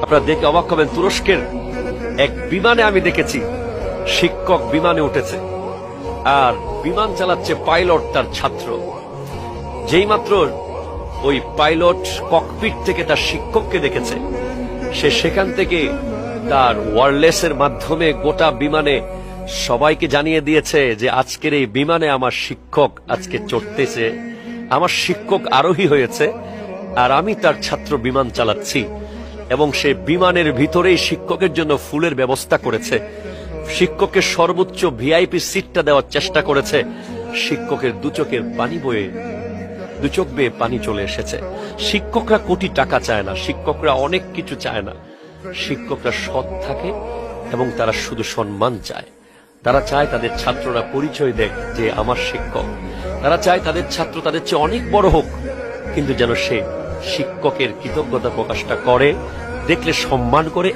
আপনারা দেখে অবাক হবেন, তুরস্কের এক বিমানে আমি দেখেছি শিক্ষক বিমানে উঠেছে আর বিমান চালাচ্ছে পাইলট তার ছাত্র। যেই মাত্র ওই পাইলট ককপিট থেকে তার শিক্ষককে দেখেছে, সে সেখান থেকে তার ওয়্যারলেসের মাধ্যমে গোটা বিমানে সবাইকে জানিয়ে দিয়েছে যে আজকের এই বিমানে আমার শিক্ষক আজকে চড়তেছে, আমার শিক্ষক আরোহী হয়েছে আর আমি তার ছাত্র বিমান চালাচ্ছি। এবং সে বিমানের ভিতরেই শিক্ষকের জন্য ফুলের ব্যবস্থা করেছে, শিক্ষকের সর্বোচ্চ ভিআইপি সিটটা দেওয়ার চেষ্টা করেছে। শিক্ষকের দু চোখ বেয়ে পানি চলে এসেছে। শিক্ষকরা কোটি টাকা চায় না, শিক্ষকরা অনেক কিছু চায় না, শিক্ষকরা সৎ থাকে এবং তারা শুধু সম্মান চায়। তারা চায় তাদের ছাত্ররা পরিচয় দেয় যে আমার শিক্ষক। তারা চায় তাদের ছাত্র তাদের চেয়ে অনেক বড় হোক, কিন্তু যেন সে শিক্ষকের কৃতজ্ঞতা প্রকাশটা করে, দেখলে সম্মান করে।